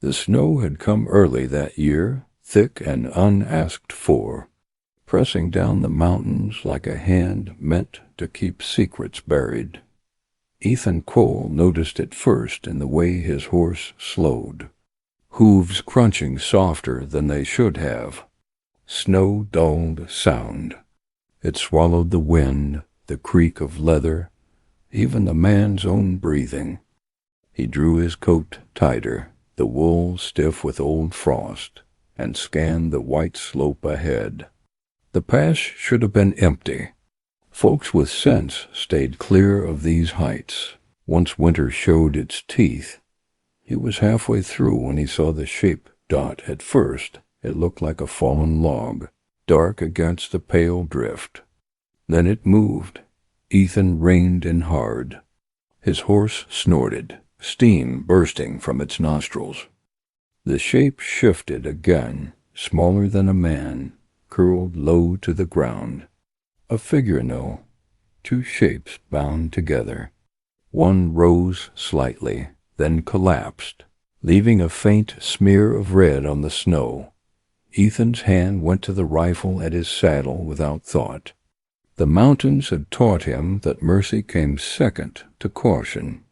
The snow had come early that year, thick and unasked for, pressing down the mountains like a hand meant to keep secrets buried. Ethan Cole noticed it first in the way his horse slowed, hooves crunching softer than they should have. Snow dulled sound. It swallowed the wind, the creak of leather, even the man's own breathing. He drew his coat tighter, the wool stiff with old frost, and scanned the white slope ahead. The pass should have been empty. Folks with sense stayed clear of these heights. Once winter showed its teeth. He was halfway through when he saw the shape dot. At first, it looked like a fallen log, dark against the pale drift. Then it moved. Ethan reined in hard. His horse snorted, steam bursting from its nostrils. The shape shifted again, smaller than a man, curled low to the ground. A figure, no. Two shapes bound together. One rose slightly, then collapsed, leaving a faint smear of red on the snow. Ethan's hand went to the rifle at his saddle without thought. The mountains had taught him that mercy came second to caution.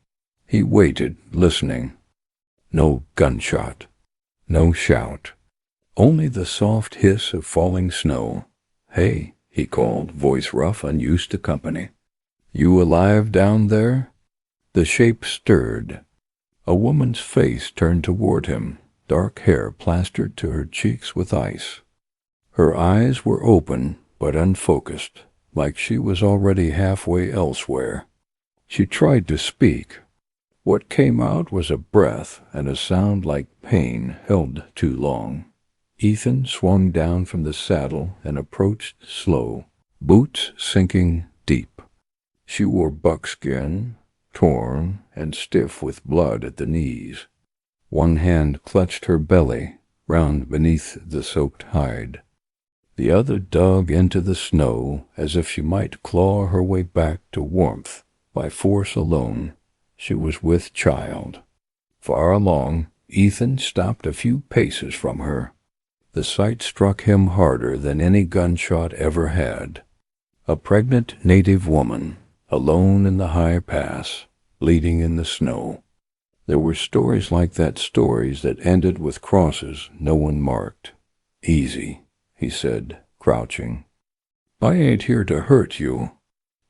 He waited, listening. No gunshot. No shout. Only the soft hiss of falling snow. "Hey," he called, voice rough, unused to company. "You alive down there?" The shape stirred. A woman's face turned toward him, dark hair plastered to her cheeks with ice. Her eyes were open but unfocused, like she was already halfway elsewhere. She tried to speak. What came out was a breath and a sound like pain held too long. Ethan swung down from the saddle and approached slow, boots sinking deep. She wore buckskin, torn and stiff with blood at the knees. One hand clutched her belly, round beneath the soaked hide. The other dug into the snow as if she might claw her way back to warmth by force alone. She was with child. Far along, Ethan stopped a few paces from her. The sight struck him harder than any gunshot ever had. A pregnant native woman, alone in the high pass, bleeding in the snow. There were stories like that, stories that ended with crosses no one marked. "Easy," he said, crouching. "I ain't here to hurt you."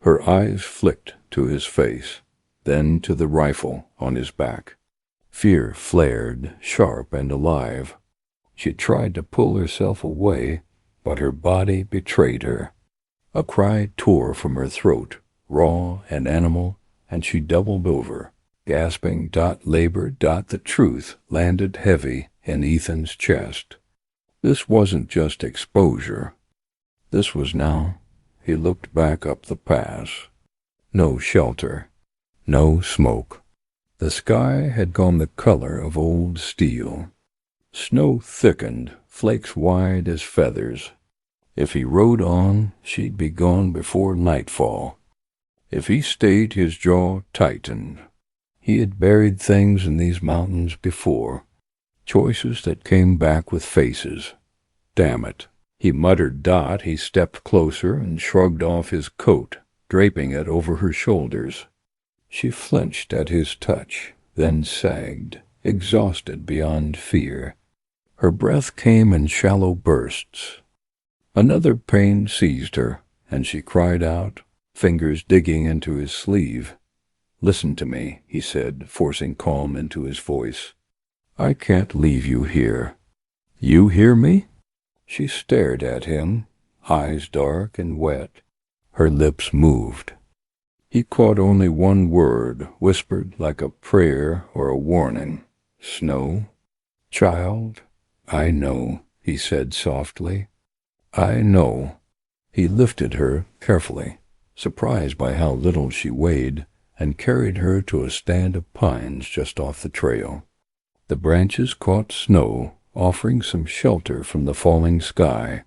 Her eyes flicked to his face, then to the rifle on his back. Fear flared, sharp and alive. She tried to pull herself away, but her body betrayed her. A cry tore from her throat, raw and animal, and she doubled over, gasping. Labor. The truth landed heavy in Ethan's chest. This wasn't just exposure. This was now. He looked back up the pass. No shelter. No smoke. The sky had gone the color of old steel. Snow thickened, flakes wide as feathers. If he rode on, she'd be gone before nightfall. If he stayed, his jaw tightened. He had buried things in these mountains before, choices that came back with faces. Damn it, he muttered. He stepped closer and shrugged off his coat, draping it over her shoulders. She flinched at his touch, then sagged, exhausted beyond fear. Her breath came in shallow bursts. Another pain seized her, and she cried out, fingers digging into his sleeve. "Listen to me," he said, forcing calm into his voice. "I can't leave you here." "You hear me?" She stared at him, eyes dark and wet. Her lips moved. He caught only one word, whispered like a prayer or a warning. "Snow?" "Child, I know," he said softly. "I know." He lifted her carefully, surprised by how little she weighed, and carried her to a stand of pines just off the trail. The branches caught snow, offering some shelter from the falling sky.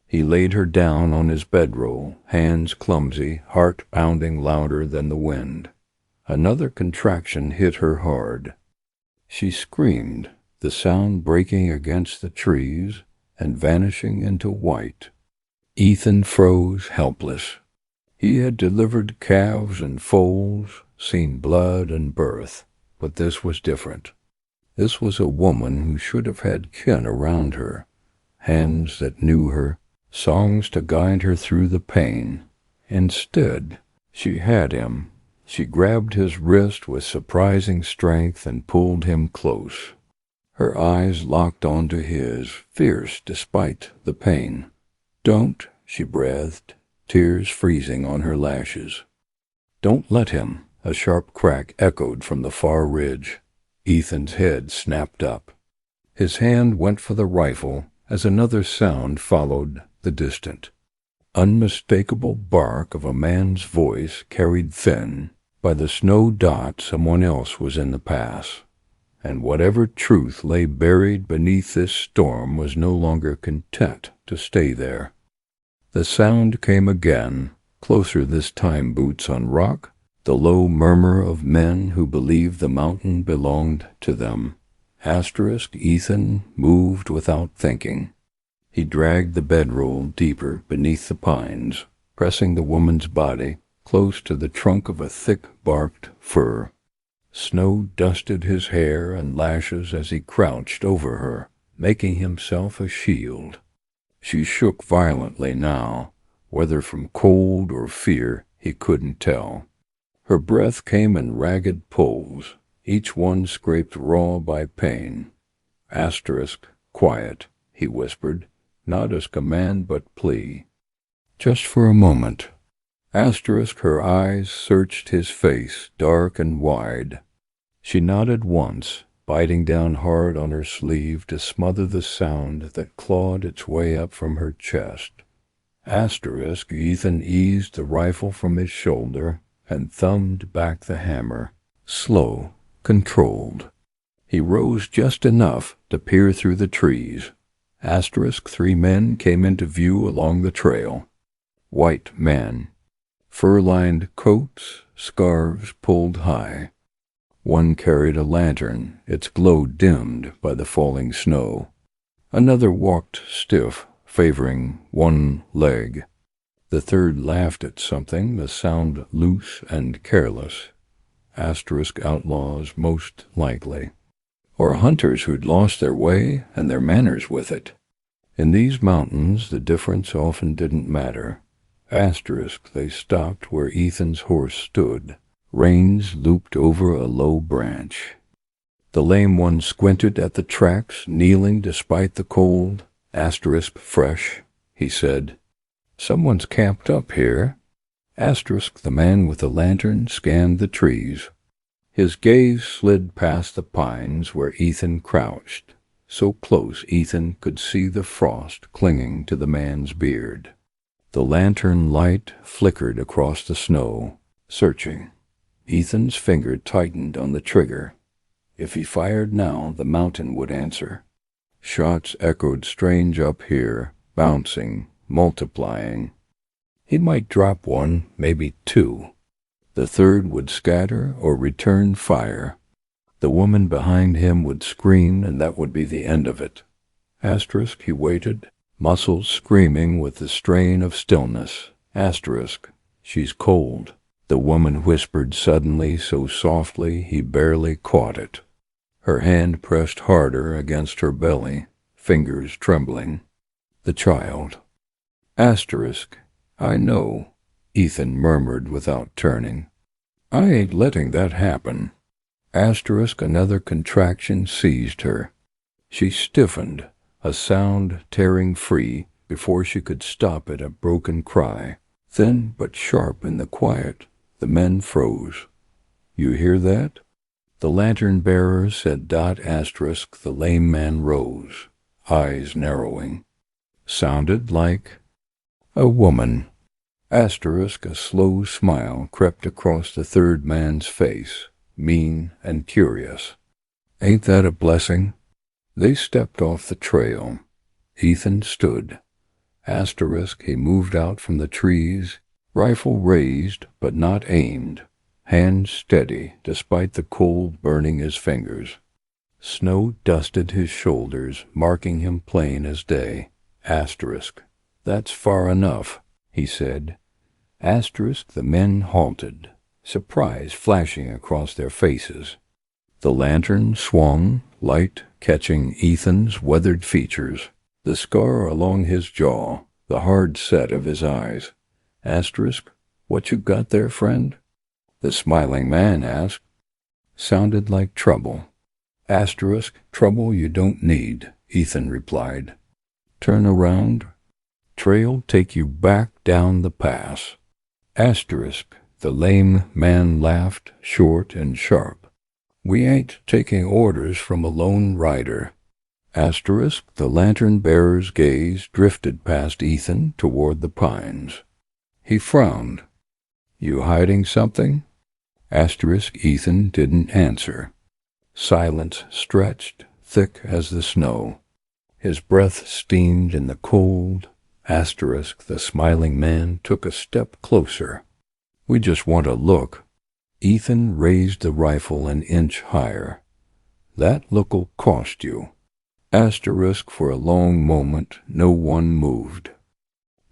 He laid her down on his bedroll, hands clumsy, heart pounding louder than the wind. Another contraction hit her hard. She screamed, the sound breaking against the trees and vanishing into white. Ethan froze helpless. He had delivered calves and foals, seen blood and birth, but this was different. This was a woman who should have had kin around her, hands that knew her, songs to guide her through the pain. Instead, she had him. She grabbed his wrist with surprising strength and pulled him close. Her eyes locked onto his, fierce despite the pain. "Don't," she breathed, tears freezing on her lashes. "Don't let him," a sharp crack echoed from the far ridge. Ethan's head snapped up. His hand went for the rifle as another sound followed the distant, unmistakable bark of a man's voice carried thin by the snow dot someone else was in the pass. And whatever truth lay buried beneath this storm was no longer content to stay there. The sound came again, closer this time, boots on rock, the low murmur of men who believed the mountain belonged to them. Ethan moved without thinking. He dragged the bedroll deeper beneath the pines, pressing the woman's body close to the trunk of a thick-barked fir. Snow dusted his hair and lashes as he crouched over her, making himself a shield. She shook violently now, whether from cold or fear he couldn't tell. Her breath came in ragged pulls, each one scraped raw by pain. Quiet, he whispered, not as command but plea. Just for a moment. Her eyes searched his face, dark and wide. She nodded once, biting down hard on her sleeve to smother the sound that clawed its way up from her chest. Ethan eased the rifle from his shoulder and thumbed back the hammer, slow, controlled. He rose just enough to peer through the trees. 3 men came into view along the trail. White men. Fur-lined coats, scarves pulled high. One carried a lantern, its glow dimmed by the falling snow. Another walked stiff, favoring one leg. The third laughed at something, the sound loose and careless. Outlaws, most likely. Or hunters who'd lost their way and their manners with it. In these mountains, the difference often didn't matter. They stopped where Ethan's horse stood, reins looped over a low branch. The lame one squinted at the tracks, kneeling despite the cold. Fresh, he said. "Someone's camped up here." The man with the lantern scanned the trees. His gaze slid past the pines where Ethan crouched, so close Ethan could see the frost clinging to the man's beard. The lantern light flickered across the snow, searching. Ethan's finger tightened on the trigger. If he fired now, the mountain would answer. Shots echoed strange up here, bouncing, multiplying. He might drop one, maybe 2. The third would scatter or return fire. The woman behind him would scream, and that would be the end of it. He waited, muscles screaming with the strain of stillness. "She's cold," the woman whispered suddenly, so softly he barely caught it. Her hand pressed harder against her belly, fingers trembling. The child. "I know," Ethan murmured without turning. "I ain't letting that happen." Another contraction seized her. She stiffened, a sound tearing free before she could stop at a broken cry. Thin but sharp in the quiet, the men froze. "You hear that?" The lantern-bearer said. The lame man rose, eyes narrowing. Sounded like a woman. A slow smile crept across the third man's face, mean and curious. "Ain't that a blessing?" They stepped off the trail. Ethan stood. He moved out from the trees, rifle raised but not aimed, hands steady despite the cold burning his fingers. Snow dusted his shoulders, marking him plain as day. Asterisk. That's far enough, he said. Asterisk. The men halted, surprise flashing across their faces. The lantern swung, light catching Ethan's weathered features, the scar along his jaw, the hard set of his eyes. Asterisk. What you got there, friend? The smiling man asked. Sounded like trouble. Asterisk. Trouble you don't need, Ethan replied. Turn around. Trail take you back down the pass. Asterisk. The lame man laughed, short and sharp. We ain't taking orders from a lone rider. Asterisk. The lantern-bearer's gaze drifted past Ethan toward the pines. He frowned. You hiding something? Asterisk. Ethan didn't answer. Silence stretched, thick as the snow. His breath steamed in the cold. Asterisk. The smiling man took a step closer. We just want a look. Ethan raised the rifle an inch higher. That look'll cost you. Asterisk. For a long moment no one moved.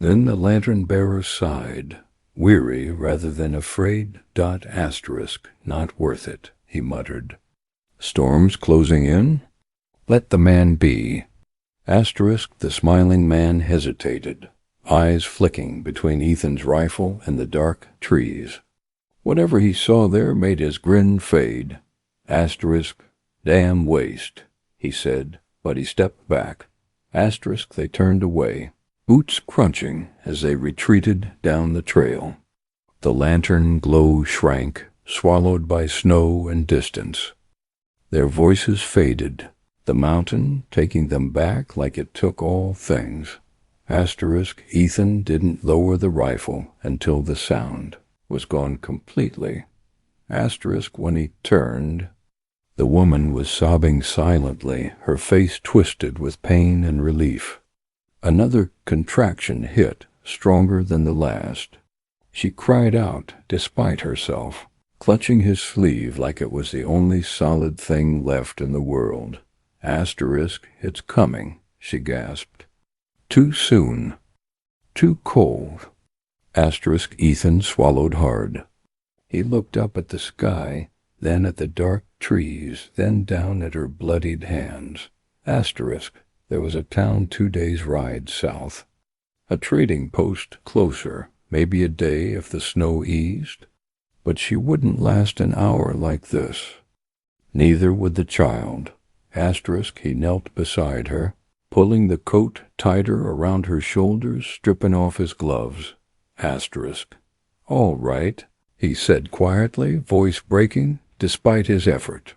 Then the lantern-bearer sighed, weary rather than afraid. Asterisk. Not worth it, he muttered. Storm's closing in? Let the man be. Asterisk. The smiling man hesitated, eyes flicking between Ethan's rifle and the dark trees. Whatever he saw there made his grin fade. Asterisk. Damn waste, he said, but he stepped back. Asterisk. They turned away, boots crunching as they retreated down the trail. The lantern glow shrank, swallowed by snow and distance. Their voices faded, the mountain taking them back like it took all things. Asterisk. Ethan didn't lower the rifle until the sound was gone completely. Asterisk. When he turned, the woman was sobbing silently, her face twisted with pain and relief. Another contraction hit, stronger than the last. She cried out, despite herself, clutching his sleeve like it was the only solid thing left in the world. Asterisk. It's coming, she gasped. Too soon. Too cold. Asterisk. Ethan swallowed hard. He looked up at the sky, then at the dark trees, then down at her bloodied hands. Asterisk. There was a town 2 days' ride south. A trading post closer, maybe a day if the snow eased. But she wouldn't last an hour like this. Neither would the child. Asterisk. He knelt beside her, pulling the coat tighter around her shoulders, stripping off his gloves. Asterisk. All right, he said quietly, voice breaking despite his effort.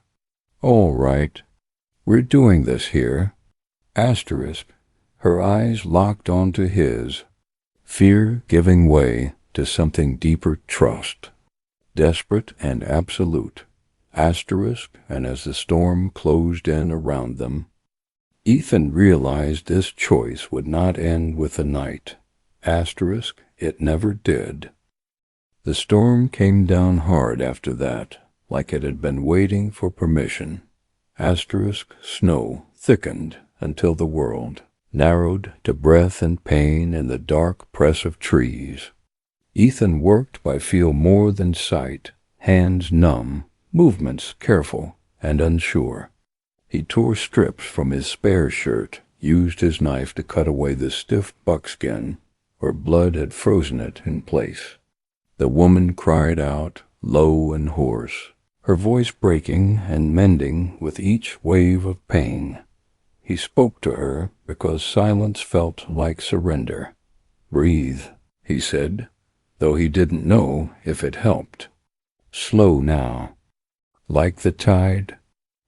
All right. We're doing this here. Asterisk. Her eyes locked onto his, fear giving way to something deeper trust, desperate and absolute. Asterisk. And as the storm closed in around them, Ethan realized this choice would not end with the night. Asterisk. It never did. The storm came down hard after that, like it had been waiting for permission. Asterisk. Snow thickened until the world narrowed to breath and pain in the dark press of trees. Ethan worked by feel more than sight, hands numb, movements careful and unsure. He tore strips from his spare shirt, used his knife to cut away the stiff buckskin where blood had frozen it in place. The woman cried out, low and hoarse, her voice breaking and mending with each wave of pain. He spoke to her because silence felt like surrender. Breathe, he said, though he didn't know if it helped. Slow now. Like the tide.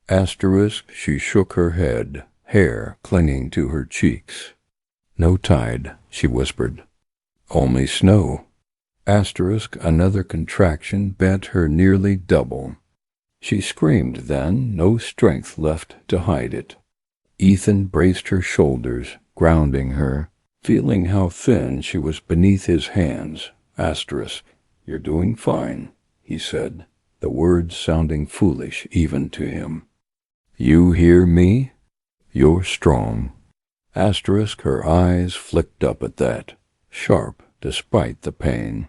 Asterisk. She shook her head, hair clinging to her cheeks. No tide, she whispered. Only snow. Asterisk. Another contraction bent her nearly double. She screamed then, no strength left to hide it. Ethan braced her shoulders, grounding her, feeling how thin she was beneath his hands. Asterisk. You're doing fine, he said, the words sounding foolish even to him. You hear me? You're strong. Asterisk, her eyes flicked up at that, sharp despite the pain.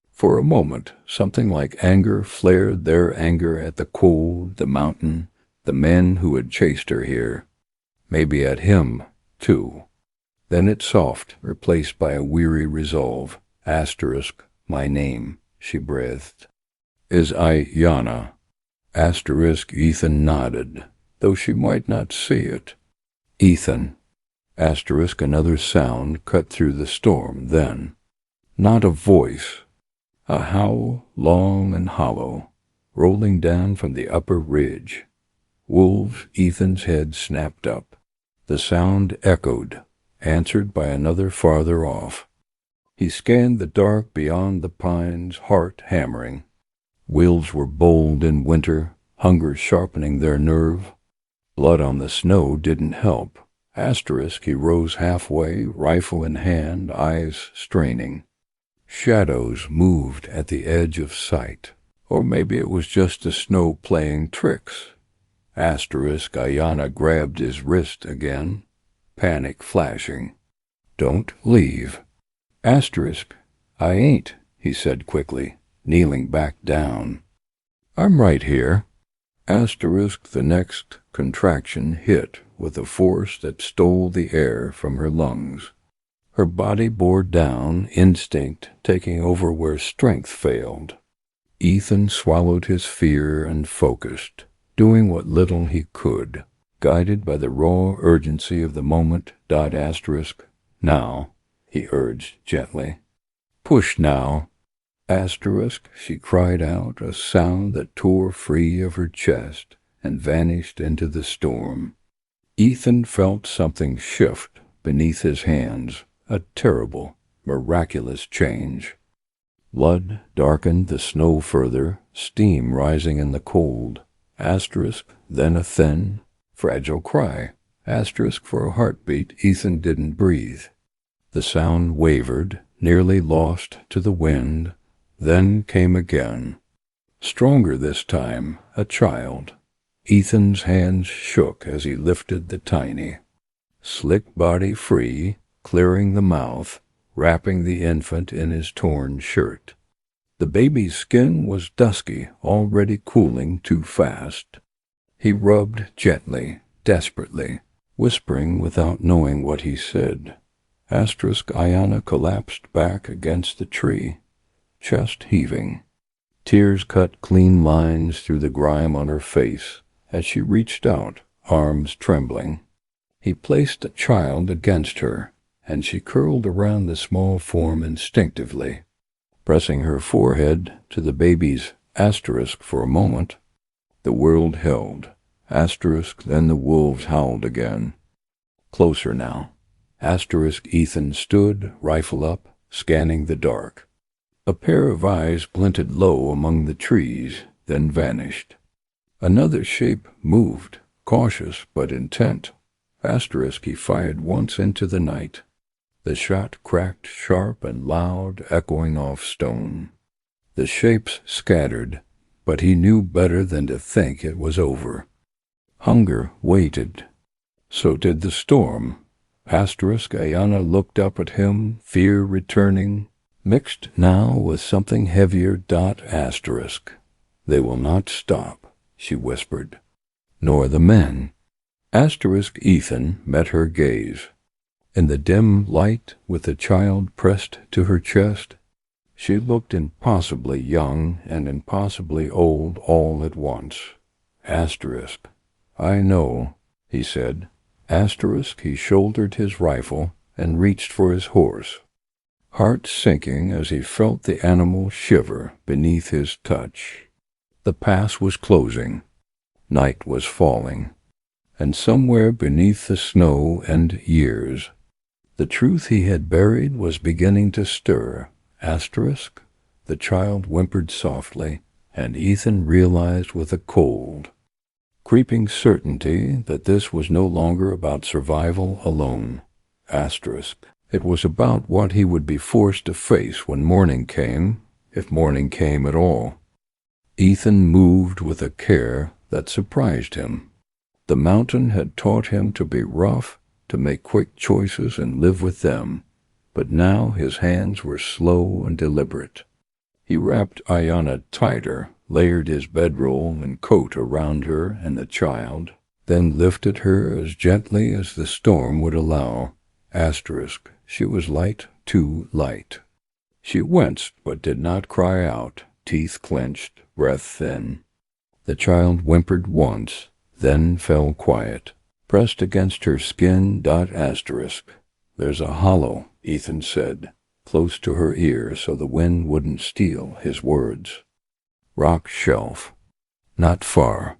For a moment, something like anger flared, their anger at the cold, the mountain, the men who had chased her here. Maybe at him, too. Then it soft, replaced by a weary resolve. Asterisk, my name, she breathed, is Ayanna. Asterisk, Ethan nodded, though she might not see it. Ethan. Asterisk, another sound cut through the storm then. Not a voice. A howl, long and hollow, rolling down from the upper ridge. Wolves, Ethan's head snapped up. The sound echoed, answered by another farther off. He scanned the dark beyond the pines, heart hammering. Wolves were bold in winter, hunger sharpening their nerve. Blood on the snow didn't help. Asterisk, he rose halfway, rifle in hand, eyes straining. Shadows moved at the edge of sight. Or maybe it was just the snow playing tricks. Asterisk, Ayanna grabbed his wrist again, panic flashing. Don't leave. Asterisk, I ain't, he said quickly, kneeling back down. I'm right here. Asterisk, the next contraction hit with a force that stole the air from her lungs. Her body bore down, instinct taking over where strength failed. Ethan swallowed his fear and focused, doing what little he could, guided by the raw urgency of the moment. Asterisk, now, he urged gently. Push now. Asterisk, she cried out, a sound that tore free of her chest and vanished into the storm. Ethan felt something shift beneath his hands, a terrible, miraculous change. Blood darkened the snow further, steam rising in the cold. Asterisk, then a thin, fragile cry. Asterisk, for a heartbeat. Ethan didn't breathe. The sound wavered, nearly lost to the wind, then came again. Stronger this time, a child. Ethan's hands shook as he lifted the tiny, slick body free, clearing the mouth, wrapping the infant in his torn shirt. The baby's skin was dusky, already cooling too fast. He rubbed gently, desperately, whispering without knowing what he said. Asterisk, Ayanna collapsed back against the tree, chest heaving. Tears cut clean lines through the grime on her face as she reached out, arms trembling. He placed the child against her, and she curled around the small form instinctively, pressing her forehead to the baby's. Asterisk, for a moment. The world held. Asterisk, then the wolves howled again. Closer now. Asterisk, Ethan stood, rifle up, scanning the dark. A pair of eyes glinted low among the trees, then vanished. Another shape moved, cautious but intent. Asterisk, he fired once into the night. The shot cracked sharp and loud, echoing off stone. The shapes scattered, but he knew better than to think it was over. Hunger waited. So did the storm. Asterisk, Ayanna looked up at him, fear returning, mixed now with something heavier. Asterisk, they will not stop, she whispered. Nor the men. Asterisk, Ethan met her gaze. In the dim light, with the child pressed to her chest, she looked impossibly young and impossibly old all at once. Asterisk, I know, he said. Asterisk, he shouldered his rifle and reached for his horse, heart sinking as he felt the animal shiver beneath his touch. The pass was closing. Night was falling. And somewhere beneath the snow and years, the truth he had buried was beginning to stir. Asterisk, the child whimpered softly, and Ethan realized with a cold, creeping certainty that this was no longer about survival alone. Asterisk, it was about what he would be forced to face when morning came, if morning came at all. Ethan moved with a care that surprised him. The mountain had taught him to be rough, to make quick choices and live with them, but now his hands were slow and deliberate. He wrapped Ayanna tighter, layered his bedroll and coat around her and the child, then lifted her as gently as the storm would allow. She was light, too light. She winced, but did not cry out, teeth clenched, breath thin. The child whimpered once, then fell quiet, pressed against her skin. There's a hollow, Ethan said, close to her ear so the wind wouldn't steal his words. Rock shelf. Not far.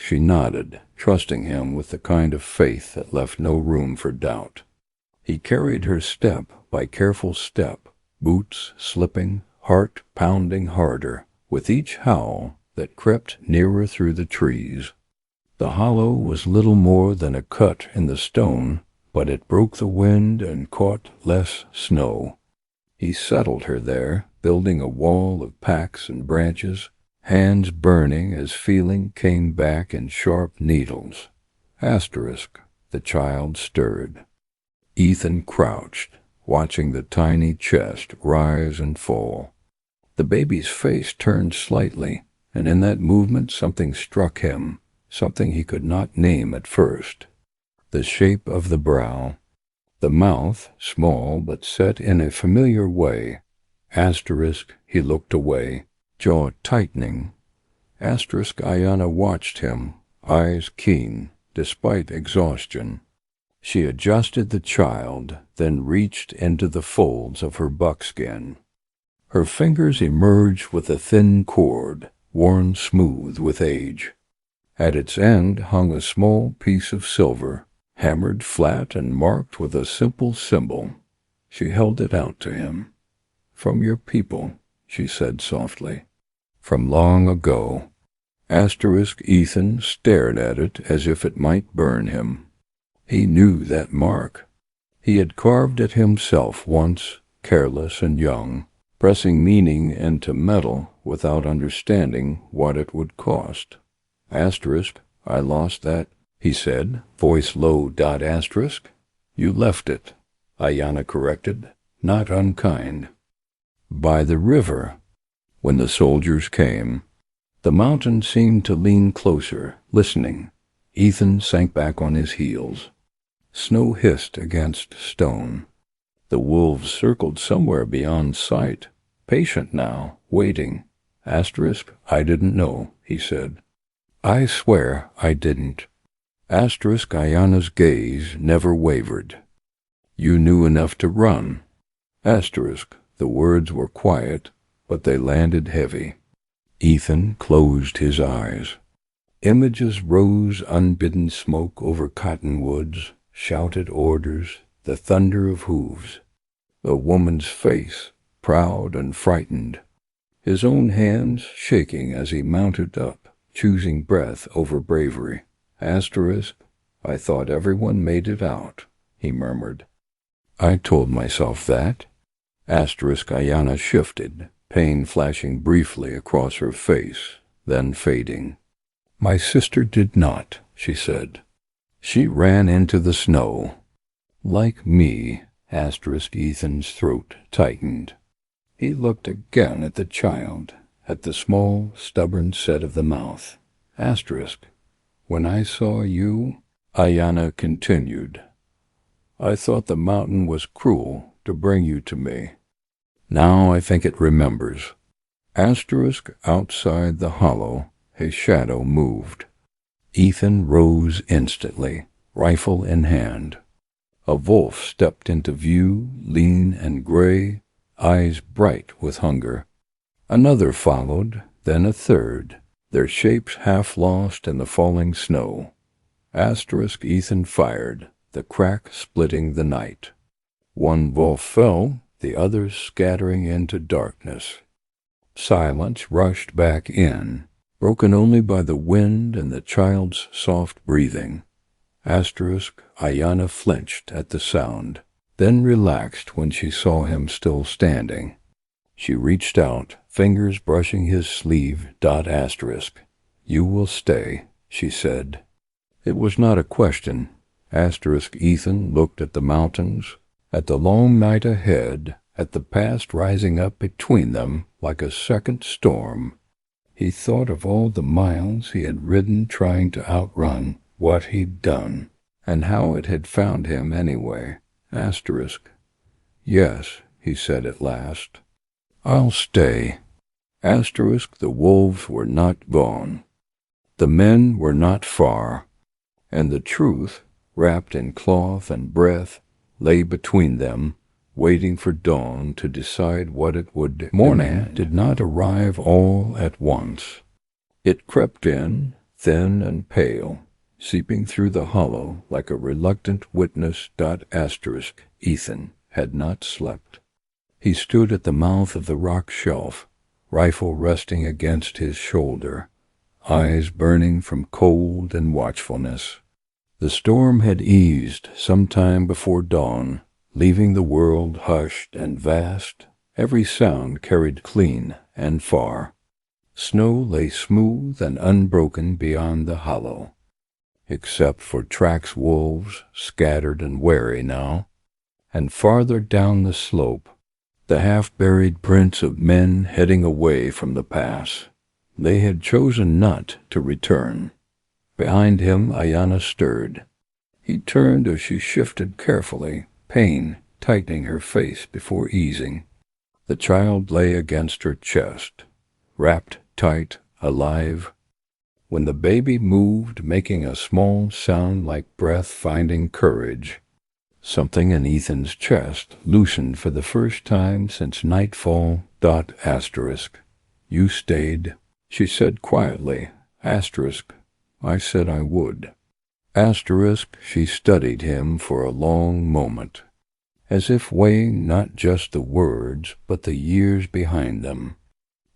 She nodded, trusting him with the kind of faith that left no room for doubt. He carried her step by careful step, boots slipping, heart pounding harder, with each howl that crept nearer through the trees. The hollow was little more than a cut in the stone, but it broke the wind and caught less snow. He settled her there, building a wall of packs and branches, hands burning as feeling came back in sharp needles. The child stirred. Ethan crouched, watching the tiny chest rise and fall. The baby's face turned slightly, and in that movement something struck him, something he could not name at first. The shape of the brow, the mouth, small but set in a familiar way. He looked away, jaw tightening. Ayanna watched him, eyes keen, despite exhaustion. She adjusted the child, then reached into the folds of her buckskin. Her fingers emerged with a thin cord, worn smooth with age. At its end hung a small piece of silver, hammered flat and marked with a simple symbol. She held it out to him. "From your people," she said softly. "From long ago." Ethan stared at it as if it might burn him. He knew that mark. He had carved it himself once, careless and young, pressing meaning into metal without understanding what it would cost. "I lost that," he said, voice low. "You left it," Ayanna corrected, not unkind. "By the river." When the soldiers came, the mountain seemed to lean closer, listening. Ethan sank back on his heels. Snow hissed against stone. The wolves circled somewhere beyond sight, patient now, waiting. "I didn't know," he said. "I swear I didn't." Ayanna's gaze never wavered. "You knew enough to run." The words were quiet, but they landed heavy. Ethan closed his eyes. Images rose, unbidden smoke over cottonwoods, shouted orders, the thunder of hooves. A woman's face, proud and frightened. His own hands shaking as he mounted up, choosing breath over bravery. "I thought everyone made it out," he murmured. "I told myself that." Ayanna shifted, pain flashing briefly across her face, then fading. "My sister did not," she said. "She ran into the snow." "Like me," Ethan's throat tightened. He looked again at the child, at the small, stubborn set of the mouth. "When I saw you," Ayanna continued, "I thought the mountain was cruel to bring you to me. Now I think it remembers." Outside the hollow, a shadow moved. Ethan rose instantly, rifle in hand. A wolf stepped into view, lean and gray, eyes bright with hunger. Another followed, then a third, their shapes half lost in the falling snow. Ethan fired, the crack splitting the night. One wolf fell, the others scattering into darkness. Silence rushed back in, broken only by the wind and the child's soft breathing. Ayanna flinched at the sound, then relaxed when she saw him still standing. She reached out, fingers brushing his sleeve. "You will stay," she said. It was not a question. Ethan looked at the mountains, at the long night ahead, at the past rising up between them like a second storm. He thought of all the miles he had ridden trying to outrun what he'd done, and how it had found him anyway. Yes, he said at last. I'll stay. The wolves were not gone. The men were not far, and the truth, wrapped in cloth and breath, lay between them, waiting for dawn to decide what it would. Morning did not arrive all at once. It crept in, thin and pale, seeping through the hollow like a reluctant witness. Ethan had not slept. He stood at the mouth of the rock shelf, rifle resting against his shoulder, eyes burning from cold and watchfulness. The storm had eased some time before dawn, leaving the world hushed and vast, every sound carried clean and far. Snow lay smooth and unbroken beyond the hollow, except for tracks wolves, scattered and wary now, and farther down the slope, the half-buried prints of men heading away from the pass. They had chosen not to return. Behind him, Ayanna stirred. He turned as she shifted carefully, pain tightening her face before easing. The child lay against her chest, wrapped tight, alive. When the baby moved, making a small sound like breath finding courage, something in Ethan's chest loosened for the first time since nightfall. You stayed, she said quietly. I said I would. She studied him for a long moment, as if weighing not just the words, but the years behind them.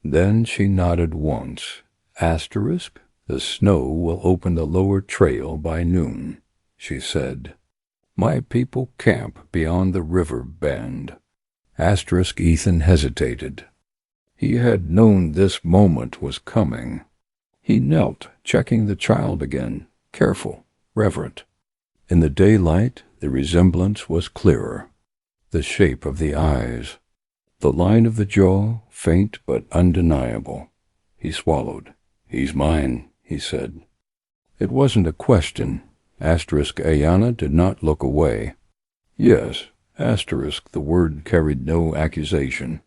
Then she nodded once. The snow will open the lower trail by noon, she said. My people camp beyond the river bend. Ethan hesitated. He had known this moment was coming. He knelt, checking the child again, careful, reverent. In the daylight, the resemblance was clearer. The shape of the eyes, the line of the jaw, faint but undeniable. He swallowed. He's mine, he said. It wasn't a question. Ayanna did not look away. Yes, the word carried no accusation.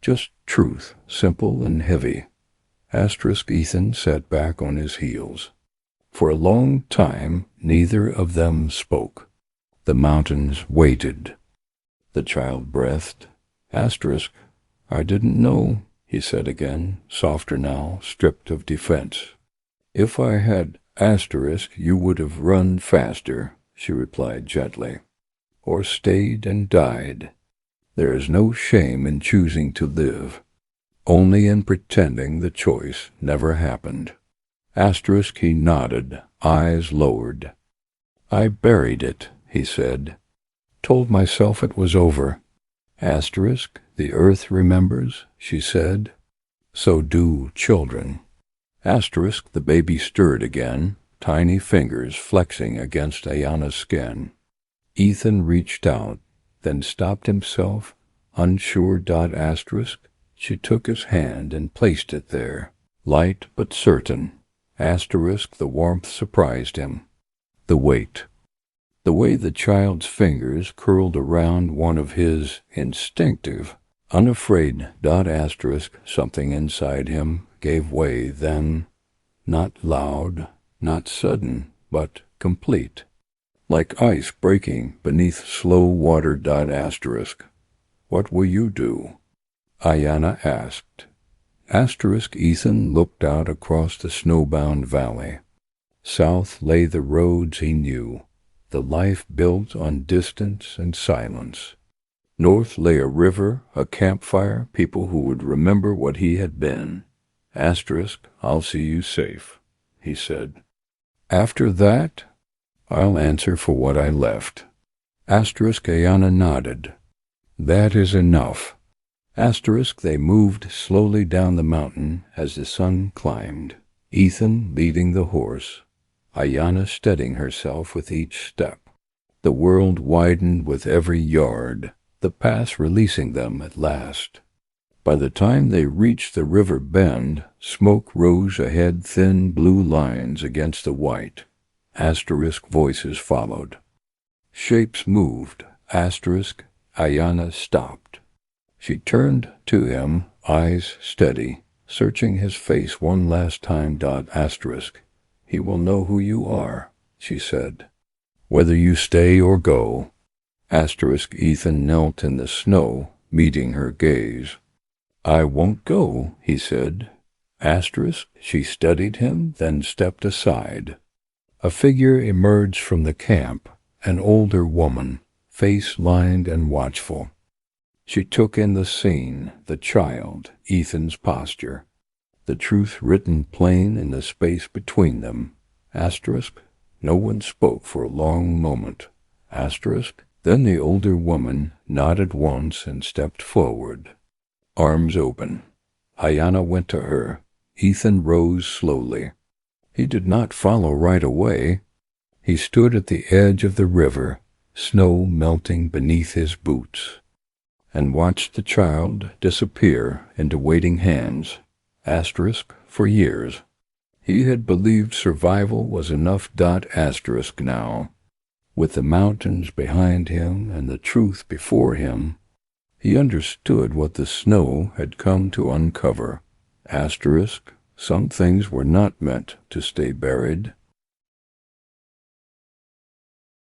Just truth, simple and heavy. Ethan sat back on his heels. For a long time, neither of them spoke. The mountains waited. The child breathed. I didn't know, he said again, softer now, stripped of defense. If I had you would have run faster, she replied gently, or stayed and died. There is no shame in choosing to live, only in pretending the choice never happened. He nodded, eyes lowered. I buried it, he said. Told myself it was over. The earth remembers, she said. So do children. The baby stirred again, tiny fingers flexing against Ayanna's skin. Ethan reached out, then stopped himself, unsure. She took his hand and placed it there, light but certain. The warmth surprised him. The weight. The way the child's fingers curled around one of his, instinctive, unafraid. Something inside him gave way then, not loud, not sudden, but complete, like ice breaking beneath slow water. What will you do? Ayanna asked. Ethan looked out across the snowbound valley. South lay the roads he knew, the life built on distance and silence. North lay a river, a campfire, people who would remember what he had been. I'll see you safe, he said. After that, I'll answer for what I left. Ayanna nodded. That is enough. They moved slowly down the mountain as the sun climbed. Ethan leading the horse, Ayanna steadying herself with each step. The world widened with every yard, the pass releasing them at last. By the time they reached the river bend, smoke rose ahead, thin blue lines against the white. Asterisk voices followed. Shapes moved. Asterisk. Ayanna stopped. She turned to him, eyes steady, searching his face one last time. Asterisk. He will know who you are, she said, whether you stay or go. Asterisk. Ethan knelt in the snow, meeting her gaze. I won't go, he said. Asterisk. She studied him, then stepped aside. A figure emerged from the camp, an older woman, face lined and watchful. She took in the scene, the child, Ethan's posture, the truth written plain in the space between them. Asterisk. No one spoke for a long moment. Asterisk. Then the older woman nodded once and stepped forward. Arms open. Ayanna went to her. Ethan rose slowly. He did not follow right away. He stood at the edge of the river, snow melting beneath his boots, and watched the child disappear into waiting hands. Asterisk. For years, he had believed survival was enough. Asterisk. Now, with the mountains behind him and the truth before him, he understood what the snow had come to uncover. Asterisk. Some things were not meant to stay buried.